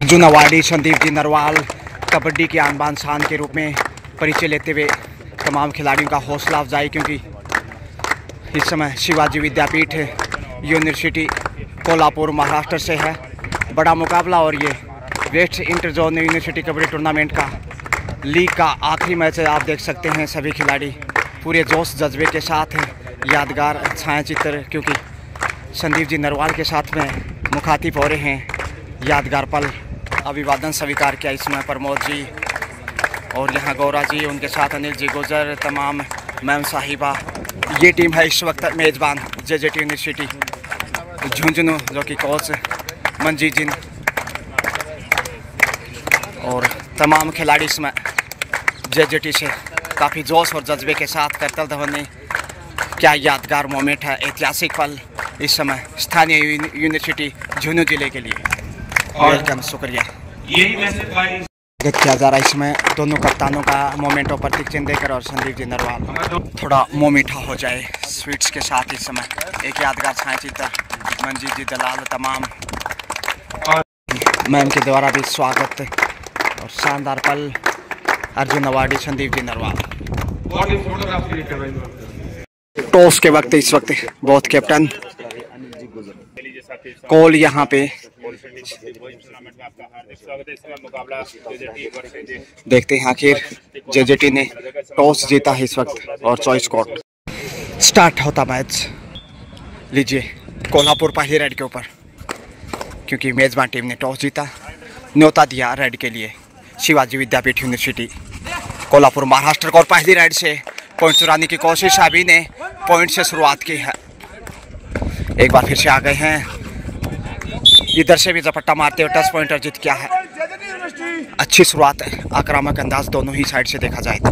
Arjun awardee Sandeep ji Narwal kabaddi के आन बान शान के रूप में परिचय लेते हुए तमाम खिलाड़ियों का हौसला अफजाई, क्योंकि इस समय शिवाजी विद्यापीठ यूनिवर्सिटी कोल्हापुर महाराष्ट्र से है बड़ा मुकाबला। और ये west inter zone university kabaddi tournament का लीग का आखिरी मैच है। आप देख सकते हैं सभी खिलाड़ी पूरे जोश जज्बे के साथ यादगार छायाचित्र, क्योंकि संदीप जी नरवाल के साथ में मुखातिब हो रहे हैं। यादगार पल अभिवादन स्वीकार किया इसमें प्रमोद जी और यहाँ गौरा जी, उनके साथ अनिल जी गुजर, तमाम मैम साहिबा। ये टीम है इस वक्त मेज़बान जेजेटी यूनिवर्सिटी झुंझुनू, जो कि कोच मंजीत जी और तमाम खिलाड़ी इसमें जेजेटी से काफ़ी जोश और जज्बे के साथ करतल धवन। क्या यादगार मोमेंट है, ऐतिहासिक पल इस समय स्थानीय यूनिवर्सिटी झुंझुनू जिले के लिए। वेलकम, शुक्रिया। स्वागत किया जा रहा है इसमें दोनों कप्तानों का मोमेंटों पर प्रतीक चिन्ह देकर, और संदीप जी नरवाल थोड़ा मुँह मीठा हो जाए स्वीट्स के साथ। इस समय एक यादगार छायाचित्र मंजीत जी दलाल, तमाम मैम के द्वारा भी स्वागत और शानदार पल अर्जुन अवार्डी संदीप जी नरवाल। टॉस के वक्त इस वक्त बहुत कैप्टन कॉल यहाँ पे देखते हैं आखिर जेजेटी ने टॉस जीता है इस वक्त और चॉइस कोर्ट स्टार्ट होता मैच। लीजिए कोल्हापुर पहली रेड के ऊपर, क्योंकि मेजबान टीम ने टॉस जीता, न्योता दिया रेड के लिए शिवाजी विद्यापीठ यूनिवर्सिटी कोल्हापुर महाराष्ट्र को। और पहली रेड से पॉइंट चुराने की कोशिश अभी ने पॉइंट से शुरुआत की है। एक बार फिर से आ गए हैं, इधर से भी झपट्टा मारते हुए टच पॉइंटर जीत किया है। अच्छी शुरुआत है, आक्रामक अंदाज दोनों ही साइड से देखा जाए तो।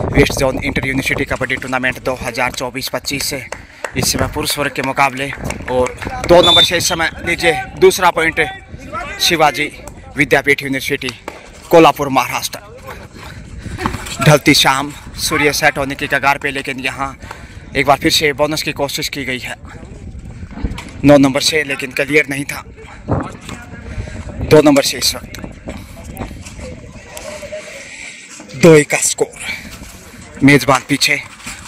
West zone inter university kabaddi tournament 2024-25 से इस समय पुरुष वर्ग के मुकाबले, और 2 नंबर से इस समय लीजिए दूसरा पॉइंट शिवाजी विद्यापीठ यूनिवर्सिटी कोल्हापुर महाराष्ट्र। ढलती शाम, सूर्य सेट होने की कगार पे, लेकिन यहाँ एक बार फिर से बोनस की कोशिश की गई है 9 नंबर से, लेकिन क्लियर नहीं था। 2 नंबर से इस वक्त 2-1 का स्कोर। मेजबान पीछे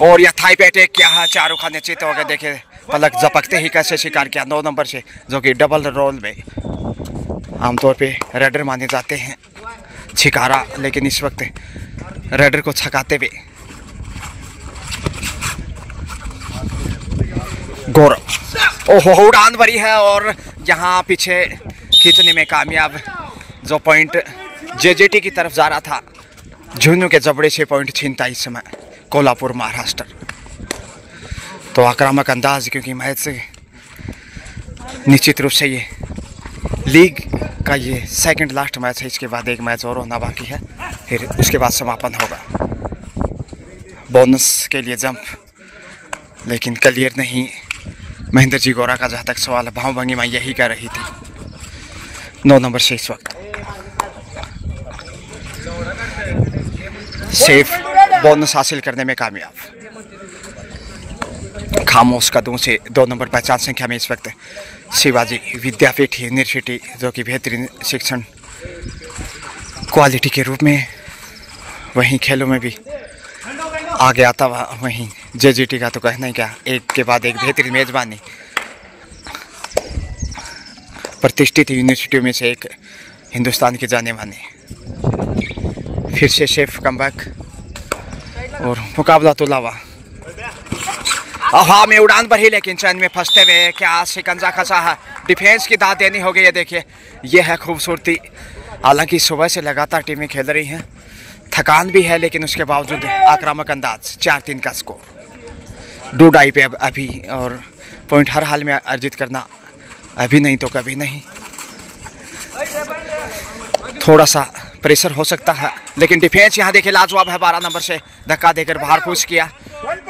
और यह थाई पे अटैक किया है, चारों खाने चित हो गए। देखे पलक झपकते ही कैसे शिकार किया 9 नंबर से, जो कि डबल रोल में आमतौर पे रेडर माने जाते हैं छिकारा, लेकिन इस वक्त रेडर को छकाते हुए गौरव ओहो उड़ान भरी है और यहाँ पीछे खींचने में कामयाब। जो पॉइंट जेजेटी की तरफ जा रहा था, झुंझुनू के जबड़े से पॉइंट छीनता इस समय कोल्हापुर महाराष्ट्र। तो आक्रामक अंदाज, क्योंकि मैच से निश्चित रूप से ये लीग का ये सेकंड लास्ट मैच है। इसके बाद एक मैच और होना बाकी है, फिर उसके बाद समापन होगा। बोनस के लिए जंप, लेकिन क्लियर नहीं। महेंद्र जी गौरा का जहाँ तक सवाल है, भाव भंगी मैं यही कह रही थी। 9 नंबर से इस वक्त सेफ बोनस हासिल करने में कामयाब। खामोश कदमों से 2 नंबर पहचान संख्या में इस वक्त शिवाजी विद्यापीठ यूनिवर्सिटी, जो कि बेहतरीन शिक्षण क्वालिटी के रूप में वहीं खेलों में भी आगे आता हुआ, वहीं जेजेटी का तो कहना ही क्या, एक के बाद एक बेहतरीन मेजबानी। प्रतिष्ठित यूनिवर्सिटियों में से एक हिंदुस्तान के जाने माने। फिर से सेफ कमबैक और मुकाबला तो लावा। हवा में उड़ान भरी, लेकिन चैन में फंसते हुए क्या शिकंजा कसा है। डिफेंस की दाद देनी हो गई है। देखिए ये है खूबसूरती। हालांकि सुबह से लगातार टीमें खेल रही हैं, थकान भी है, लेकिन उसके बावजूद आक्रामक अंदाज। 4-3 का स्कोर। डूडाई पे अभी, और पॉइंट हर हाल में अर्जित करना अभी नहीं तो कभी नहीं। थोड़ा सा प्रेशर हो सकता है, लेकिन डिफेंस यहाँ देखिए लाजवाब है। 12 नंबर से धक्का देकर बाहर पुश किया,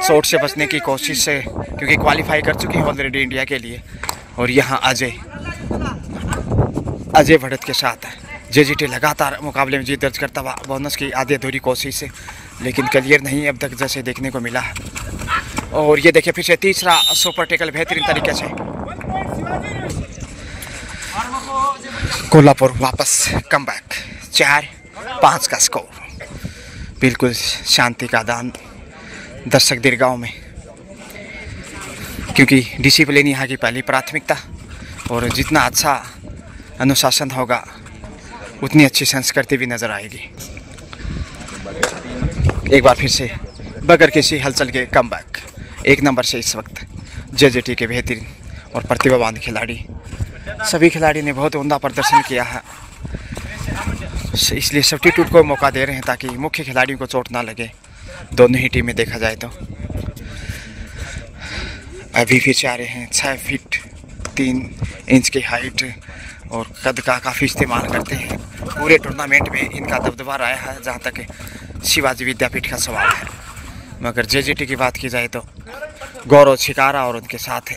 शॉट से बचने की कोशिश से, क्योंकि क्वालिफाई कर चुकी है ऑलरेडी इंडिया के लिए। और यहाँ अजय भड़त के साथ जेजेटी लगातार मुकाबले में जीत दर्ज करता हुआ, बोनस की आधी अधूरी कोशिश से, लेकिन क्लियर नहीं अब तक जैसे देखने को मिला है। और ये देखिए फिर से तीसरा सुपर टेकल बेहतरीन तरीके से। कोल्हापुर वापस कमबैक 4-5 का स्कोर। बिल्कुल शांति का दान दर्शक दीर्घाओं में, क्योंकि डिसिप्लिन यहाँ की पहली प्राथमिकता, और जितना अच्छा अनुशासन होगा उतनी अच्छी संस्कृति भी नज़र आएगी। एक बार फिर से बगैर किसी हलचल के कमबैक 1 नंबर से इस वक्त जेजेटी के बेहतरीन और प्रतिभावान खिलाड़ी, सभी खिलाड़ी ने बहुत उम्दा प्रदर्शन किया है, इसलिए सब्स्टिट्यूट को मौका दे रहे हैं ताकि मुख्य खिलाड़ियों को चोट ना लगे। दोनों ही टीमें देखा जाए तो अभी फिर से आ रहे हैं 6 फीट 3 इंच की हाइट और कद का काफ़ी इस्तेमाल करते हैं। पूरे टूर्नामेंट में इनका दबदबा रहा है जहाँ तक शिवाजी विद्यापीठ का सवाल है। मगर जेजेटी की बात की जाए तो गौरव छिकारा और उनके साथ है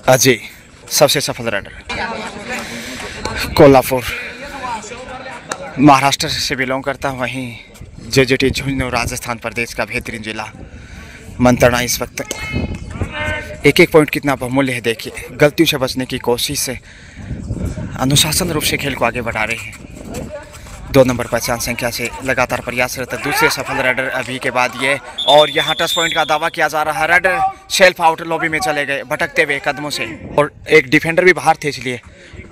अजय सबसे सफल राइडर। कोल्हापुर महाराष्ट्र से बिलोंग करता हूँ, वहीं जेजेटी झुंझुनू राजस्थान प्रदेश का बेहतरीन जिला। मंत्रणा इस वक्त एक पॉइंट कितना बहुमूल्य है देखिए। गलतियों से बचने की कोशिश से अनुशासन रूप से खेल को आगे बढ़ा रहे हैं। 2 नंबर पहचान संख्या से लगातार प्रयासरत दूसरे सफल राइडर अभी के बाद ये, और यहाँ टच पॉइंट का दावा किया जा रहा है। राइडर शेल्फ आउट लॉबी में चले गए भटकते हुए कदमों से, और एक डिफेंडर भी बाहर थे, इसलिए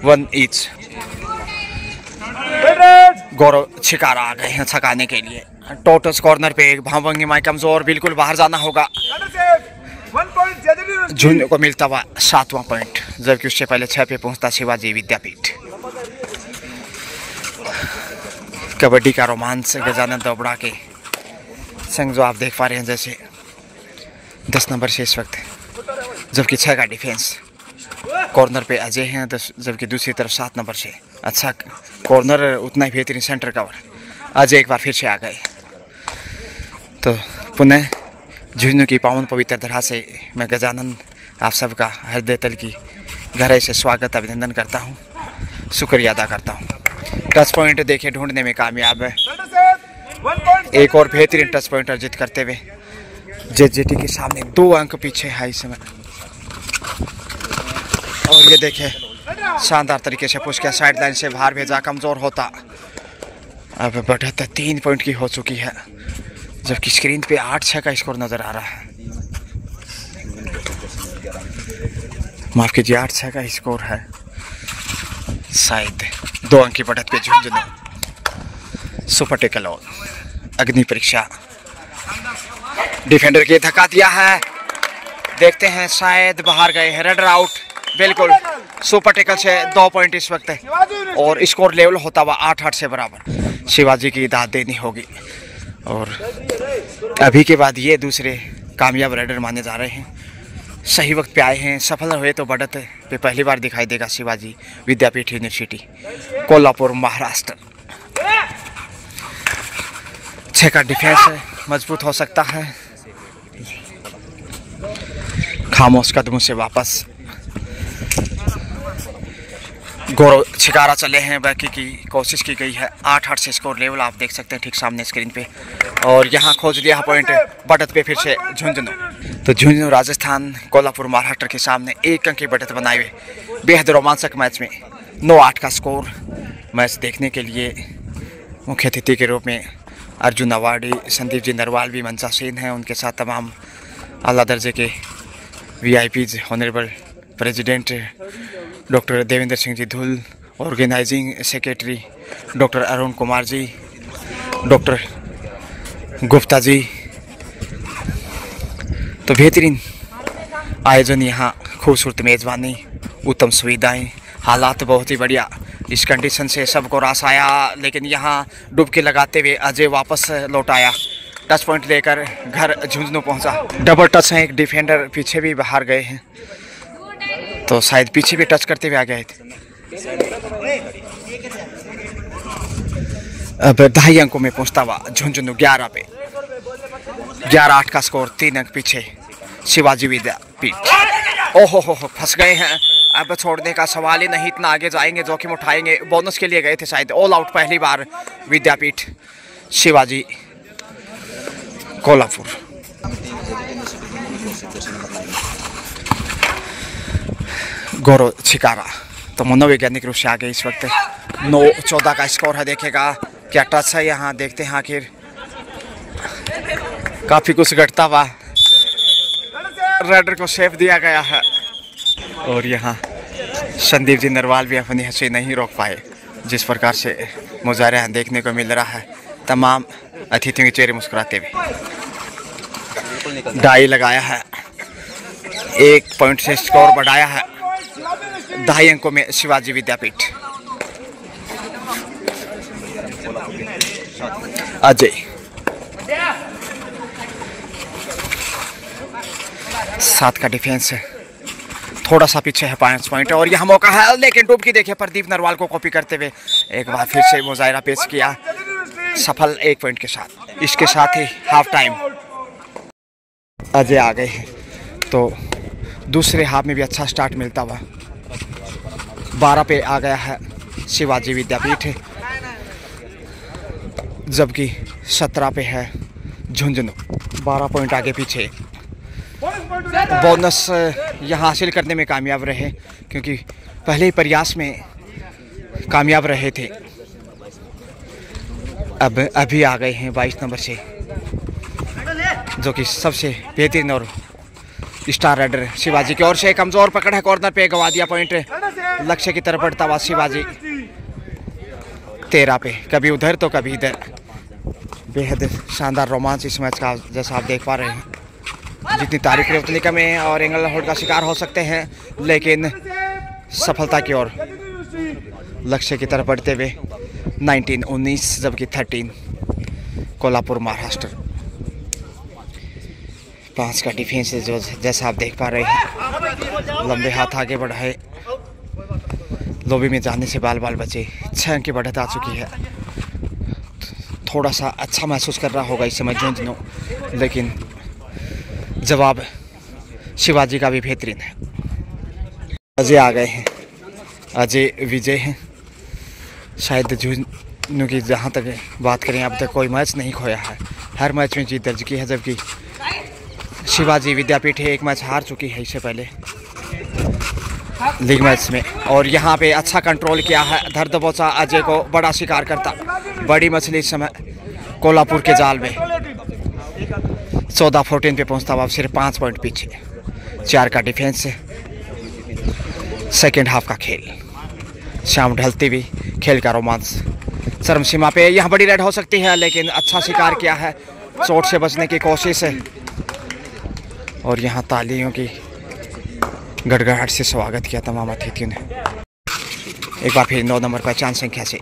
1 ईच। गौरव छिकारा आ गए हैं छकाने के लिए। टोटस कॉर्नर पे एक भावंगी माई कमजोर, बिल्कुल बाहर जाना होगा। झुंझुनू को मिलता हुआ 7वां पॉइंट, जबकि उससे पहले 6 पे पहुंचता शिवाजी विद्यापीठ। कबड्डी का रोमांच गजानन दोबड़ा के संग जो आप देख पा रहे हैं, जैसे 10 नंबर से इस वक्त, जबकि 6 का डिफेंस। कॉर्नर पे अजय हैं, जबकि दूसरी तरफ 7 नंबर से अच्छा कॉर्नर, उतना ही बेहतरीन सेंटर कवर। अजय एक बार फिर से आ गए। तो पुनः झुंझुनू की पावन पवित्र धरा से मैं गजानन आप सबका हृदय तल की गहराई से स्वागत अभिनंदन करता हूँ, शुक्रिया अदा करता हूँ। टच पॉइंट देखिए ढूंढने में कामयाब है। एक और बेहतरीन टच पॉइंट अर्जित करते हुए जेजेटी के सामने 2 अंक पीछे है इस समय। और ये देखे शानदार तरीके से पुश किया, साइड लाइन से बाहर भेजा, कमजोर होता। अब बढ़त 3 पॉइंट की हो चुकी है, जबकि स्क्रीन पे 8-6 का स्कोर नजर आ रहा है। माफ कीजिए, 8-6 का स्कोर है शायद। 2 अंक की बढ़त पे झुंझुनू। सुपर टेकल ऑन, अग्नि परीक्षा। डिफेंडर के धक्का दिया है, देखते हैं शायद बाहर गए हैं। रेडर आउट, बिल्कुल सुपर टेकल से 2 पॉइंट इस वक्त है, और स्कोर लेवल होता हुआ 8-8 से बराबर। शिवाजी की दाद देनी होगी, और अभी के बाद ये दूसरे कामयाब राइडर माने जा रहे हैं। सही वक्त पे आए हैं, सफल हुए तो बढ़त पे पहली बार दिखाई देगा शिवाजी विद्यापीठ यूनिवर्सिटी कोल्हापुर महाराष्ट्र। 6 का डिफेंस मजबूत हो सकता है। खामोश कदमों से वापस गौरव छिकारा चले हैं, बाकी की कोशिश की गई है। 8-8 से स्कोर लेवल आप देख सकते हैं ठीक सामने स्क्रीन पे, और यहाँ खोज लिया पॉइंट बढ़त पे फिर से झुंझुनू। तो झुंझुनू राजस्थान कोल्हापुर महाराष्ट्र के सामने 1 अंक की बढ़त बनाए हुए बेहद रोमांचक मैच में 9-8 का स्कोर। मैच देखने के लिए मुख्य अतिथि के रूप में अर्जुन अवार्डी संदीप जी नरवाल भी मंचासीन हैं, उनके साथ तमाम आला दर्जे के VIPs, honourable president doctor Devendra Singh ji Dhull, organising secretary doctor Arun Kumar ji, doctor Gupta ji. तो बेहतरीन आयोजन, यहाँ खूबसूरत मेज़बानी, उत्तम सुविधाएं, हालात बहुत ही बढ़िया। इस कंडीशन से सबको रास आया, लेकिन यहाँ डुबकी लगाते हुए अजय वापस लौट आया। टच पॉइंट लेकर घर झुंझुनू पहुँचा। डबल टच है, एक डिफेंडर पीछे भी बाहर गए हैं, तो शायद पीछे भी टच करते हुए आ गए थे। अब 2.5 अंकों में पहुंचता हुआ झुंझुनू 11 पे 11-8 का स्कोर, 3 अंक पीछे शिवाजी विद्यापीठ। ओहो हो फंस गए हैं, अब छोड़ने का सवाल ही नहीं, इतना आगे जाएंगे, जोखिम उठाएंगे। बोनस के लिए गए थे शायद। ऑल आउट पहली बार विद्यापीठ शिवाजी कोल्हापुर। गौरव छिकारा तो मनोवैज्ञानिक रूप से आगे इस वक्त 9-14 का स्कोर है। देखेगा क्या टच है यहाँ, देखते हैं आखिर। काफी कुछ घटता हुआ रेडर को सेफ दिया गया है और यहाँ संदीप जी नरवाल भी अपनी हंसी नहीं रोक पाए। जिस प्रकार से मुजाहरा देखने को मिल रहा है, तमाम अतिथियों के चेहरे मुस्कुराते हुए। डाई लगाया है, 1 पॉइंट से स्कोर बढ़ाया है 2.5 अंकों में शिवाजी विद्यापीठ। अजय 7 का डिफेंस है, थोड़ा सा पीछे है 5 पॉइंट और यह मौका है, लेकिन डुबकी देखिए प्रदीप नरवाल को कॉपी करते हुए एक बार फिर से मुजाहरा पेश किया सफल 1 पॉइंट के साथ। इसके साथ ही हाफ टाइम अजय आ गए हैं तो दूसरे हाफ में भी अच्छा स्टार्ट मिलता हुआ 12 पे आ गया है शिवाजी विद्यापीठ, जबकि 17 पे है झुंझुनू। 12 पॉइंट आगे पीछे। बोनस यहाँ हासिल करने में कामयाब रहे क्योंकि पहले ही प्रयास में कामयाब रहे थे। अब अभी आ गए हैं 22 नंबर से, जो कि सबसे बेहतरीन और स्टार राइडर शिवाजी की ओर से। कमजोर पकड़ है, कॉर्नर पे गवा दिया पॉइंट, लक्ष्य की तरफ बढ़ता हुआ शिवाजी 13 पे, कभी उधर तो कभी इधर। बेहद शानदार रोमांच इस मैच का जैसा आप देख पा रहे हैं। जितनी तारीफ करें उतनी कम है और एंगल होल्ड का शिकार हो सकते हैं, लेकिन सफलता की ओर लक्ष्य की तरफ बढ़ते हुए 19-19 जबकि 13 कोल्हापुर महाराष्ट्र। 5 का डिफेंस है जो जैसा आप देख पा रहे हैं। लंबे हाथ आगे बढ़ाए, लोबी में जाने से बाल बाल बचे। 6 अंक की बढ़त आ चुकी है। थोड़ा सा अच्छा महसूस कर रहा होगा इस समय झुंझुनू, लेकिन जवाब शिवाजी का भी बेहतरीन है। अजय आ गए हैं, अजय विजय हैं। शायद झुंझुनू की जहाँ तक बात करें अब तक कोई मैच नहीं खोया है, हर मैच में जीत दर्ज की है, जबकि शिवाजी विद्यापीठ 1 मैच हार चुकी है इससे पहले लीग मैच में। और यहाँ पे अच्छा कंट्रोल किया है, धर दबोचा अजय को बड़ा शिकार करता। बड़ी मछली इस समय कोल्हापुर के जाल में 14-14 पे पहुँचता हुआ सिर्फ 5 पॉइंट पीछे। 4 का डिफेंस, सेकेंड हाफ का खेल। शाम ढलती हुई खेल का रोमांस चरम सीमा पे। यहाँ बड़ी रेड हो सकती है, लेकिन अच्छा शिकार किया है, चोट से बचने की कोशिश है और यहाँ तालियों की गड़गड़ाहट से स्वागत किया तमाम अतिथियों ने। एक बार फिर 9 नंबर पहचान संख्या से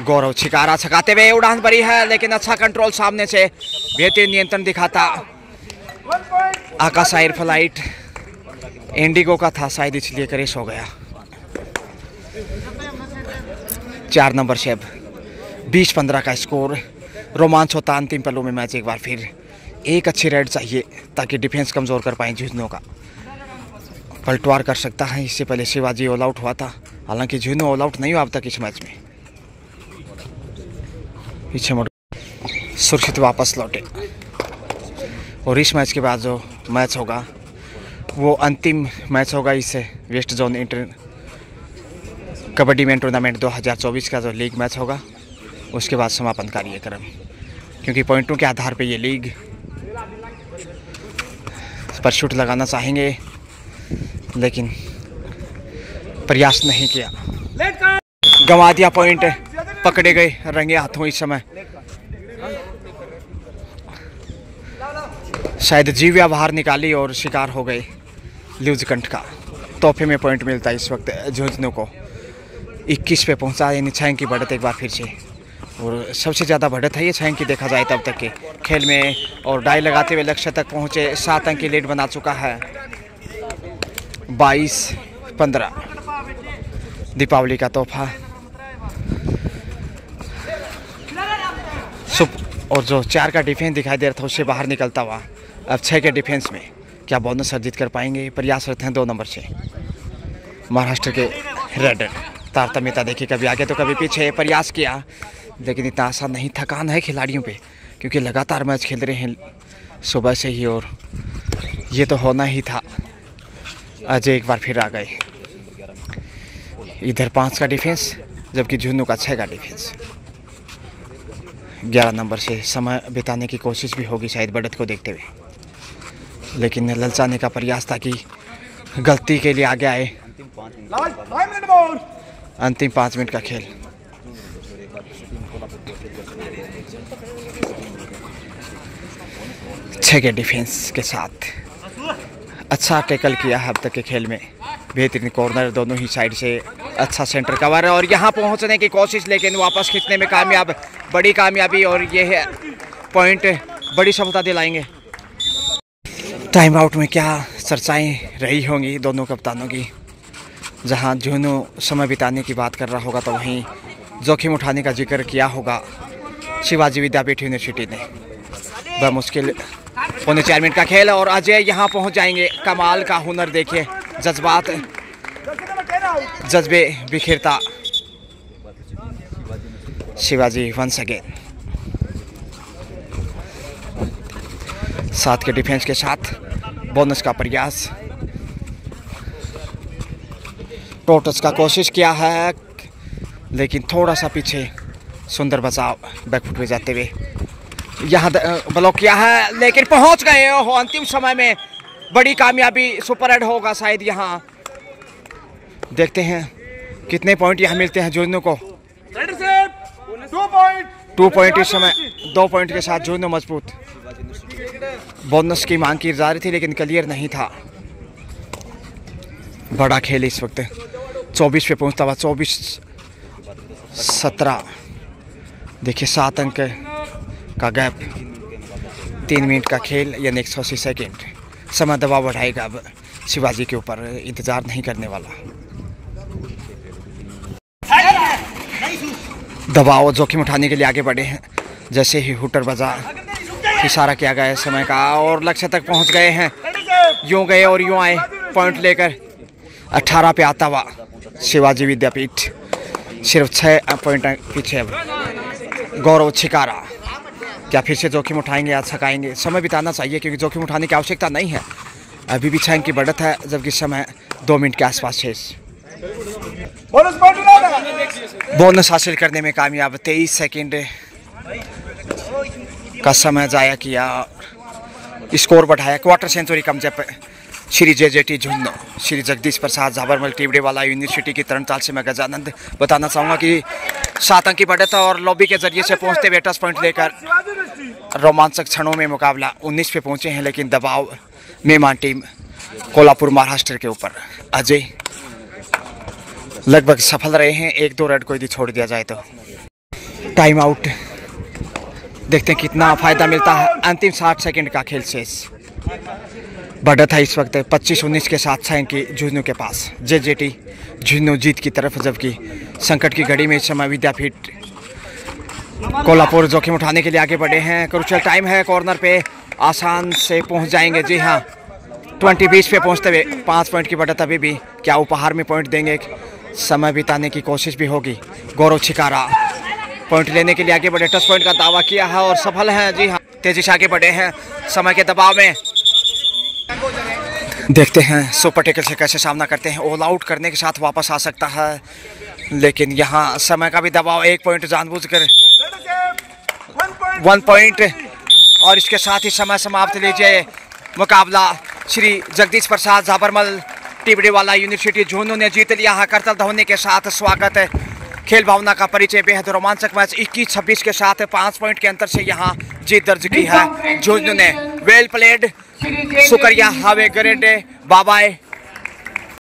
गौरव छिकारा छकाते हुए उड़ान भरी है, लेकिन अच्छा कंट्रोल, सामने से बेहतरीन नियंत्रण दिखाता। आकाश एयर फ्लाइट इंडिगो का था शायद, इसलिए क्रैश हो गया। 4 नंबर से अब 20-15 का स्कोर। रोमांच होता अंतिम पलों में मैच। एक बार फिर एक अच्छी रेड चाहिए ताकि डिफेंस कमज़ोर कर पाएँ झुंझुनू का। पलटवार कर सकता है, इससे पहले शिवाजी ऑल आउट हुआ था, हालांकि झुंझुनू ऑल आउट नहीं हुआ अब तक इस मैच में। पीछे मुड़ सुरक्षित वापस लौटे और इस मैच के बाद जो मैच होगा वो अंतिम मैच होगा इस west zone inter kabaddi man tournament 2024 का जो लीग मैच होगा, उसके बाद समापन कार्यक्रम। क्योंकि पॉइंटों के आधार पे ये लीग पर शूट लगाना चाहेंगे, लेकिन प्रयास नहीं किया, गंवा दिया पॉइंट, पकड़े गए रंगे हाथों। इस समय शायद जीव्या बाहर निकाली और शिकार हो गए ल्यूज कंठ का। तोहफे में पॉइंट मिलता है इस वक्त झुंझुनू को। 21 पे पहुंचा, यानी 6 अंक की बढ़त एक बार फिर से, और सबसे ज़्यादा बढ़त है ये 6 अंक की देखा जाए तब तक के खेल में। और डाई लगाते हुए लक्ष्य तक पहुंचे, 7 अंक की लीड बना चुका है। 22-15 दीपावली का तोहफा। और जो 4 का डिफेंस दिखाई दे रहा था उससे बाहर निकलता हुआ अब 6 के डिफेंस में क्या बोनस अर्जित कर पाएंगे। प्रयासरत हैं 2 नंबर से महाराष्ट्र के रेडर। तारतम्यता देखी, कभी आगे तो कभी पीछे, प्रयास किया, लेकिन इतना आसान नहीं। थकान है खिलाड़ियों पे, क्योंकि लगातार मैच खेल रहे हैं सुबह से ही, और ये तो होना ही था। अजय एक बार फिर आ गए। इधर 5 का डिफेंस, जबकि झुन्नू का 6 का डिफेंस। 11 नंबर से समय बिताने की कोशिश भी होगी शायद बढ़त को देखते हुए, लेकिन ललचाने का प्रयास था कि गलती के लिए आगे आए। अंतिम 5 मिनट का खेल। छह के डिफेंस के साथ अच्छा टैकल किया है अब तक के खेल में। बेहतरीन कॉर्नर दोनों ही साइड से, अच्छा सेंटर कवर और यहाँ पहुँचने की कोशिश, लेकिन वापस खींचने में कामयाब। बड़ी कामयाबी और ये है पॉइंट, बड़ी सफलता दिलाएंगे। टाइम आउट में क्या चर्चाएं रही होंगी दोनों कप्तानों की। जहां झुन्नू समय बिताने की बात कर रहा होगा तो वहीं जोखिम उठाने का जिक्र किया होगा शिवाजी विद्यापीठ यूनिवर्सिटी ने। वह मुश्किल 4 मिनट का खेल और अजय यहां पहुंच जाएंगे। कमाल का हुनर देखिए, जज्बात जज्बे बिखेरता शिवाजी वंस अगेन। 7 के डिफेंस के साथ बोनस का प्रयास। टोटस का कोशिश किया है, लेकिन थोड़ा सा पीछे। सुंदर बचाव बैकफुट पे जाते हुए यहाँ ब्लॉक किया है, लेकिन पहुंच गए हो अंतिम समय में। बड़ी कामयाबी, सुपर हेड होगा शायद यहाँ। देखते हैं कितने पॉइंट यहाँ मिलते हैं झुन्नू को। 2 पॉइंट इस समय, 2 पॉइंट के साथ झुन्नू मजबूत। बोनस की मांग की जा रही थी, लेकिन क्लियर नहीं था। बड़ा खेल इस वक्त 24 पे पहुंचता हुआ। 24-17 देखिए, 7 अंक का गैप। 3 मिनट का खेल यानी 180 सेकेंड। समय दबाव बढ़ाएगा अब शिवाजी के ऊपर, इंतजार नहीं करने वाला। दबाव जोखिम उठाने के लिए आगे बढ़े हैं। जैसे ही हुटर बजा, इशारा किया गया समय का और लक्ष्य तक पहुंच गए हैं। यूं गए और यूं आए पॉइंट लेकर। 18 पे आता हुआ शिवाजी विद्यापीठ सिर्फ 6 पॉइंट पीछे। अब गौरव छिकारा क्या फिर से जोखिम उठाएंगे या थकाएंगे? समय बिताना चाहिए क्योंकि जोखिम उठाने की आवश्यकता नहीं है। अभी भी 6 अंक की बढ़त है, जबकि समय 2 मिनट के आसपास शेष। बोनस हासिल करने में कामयाब। 23 सेकंड का समय जाया किया, स्कोर बढ़ाया। क्वार्टर सेंचुरी कम जब श्री JJT झुन्नू, श्री जगदीश प्रसाद झाबरमल टिबड़ीवाला यूनिवर्सिटी की तरण ताल से मैं गजानंद बताना चाहूँगा कि 7 अंक की बढ़त और लॉबी के जरिए से पहुँचते हुए टच पॉइंट लेकर रोमांचक क्षणों में मुकाबला 19 पे पहुँचे हैं, लेकिन दबाव मेहमान टीम कोल्हापुर महाराष्ट्र के ऊपर। अजय लगभग सफल रहे हैं, 1-2 रन को यदि छोड़ दिया जाए तो। टाइम आउट, देखते हैं कितना फायदा मिलता है। अंतिम 60 सेकंड का खेल शेष। बढ़त है इस वक्त 25-19 के साथ 6 अंक की झुन्नू के पास। JJT झुन्नू जीत की तरफ, जबकि संकट की घड़ी में इस समय विद्यापीठ कोल्हापुर जोखिम उठाने के लिए आगे बढ़े हैं। क्रूशियल टाइम है, कॉर्नर पे आसान से पहुंच जाएंगे। जी हाँ, 20-20 पे पहुंचते हुए 5 पॉइंट की बढ़त अभी भी। क्या उपहार में पॉइंट देंगे? समय बिताने की कोशिश भी होगी। गौरव छिकारा पॉइंट लेने के लिए आगे बढ़े, टच पॉइंट का दावा किया है और सफल हैं। जी हाँ, तेजी से आगे बढ़े हैं समय के दबाव में। देखते हैं सुपर टैकल से कैसे सामना करते हैं। ऑल आउट करने के साथ वापस आ सकता है, लेकिन यहाँ समय का भी दबाव। 1 पॉइंट जानबूझकर 1 पॉइंट और इसके साथ ही समय समाप्त लीजिए। मुकाबला श्री जगदीश प्रसाद झाबरमल टिबड़ीवाला यूनिवर्सिटी झुन्नू ने जीत लिया है। करतल ध्वनि के साथ स्वागत है। खेल भावना का परिचय, बेहद रोमांचक मैच 21-26 के साथ 5 पॉइंट के अंतर से यहाँ जीत दर्ज की है झुन्नू ने। वेल प्लेड, शुक्रिया, have a great day, bye bye.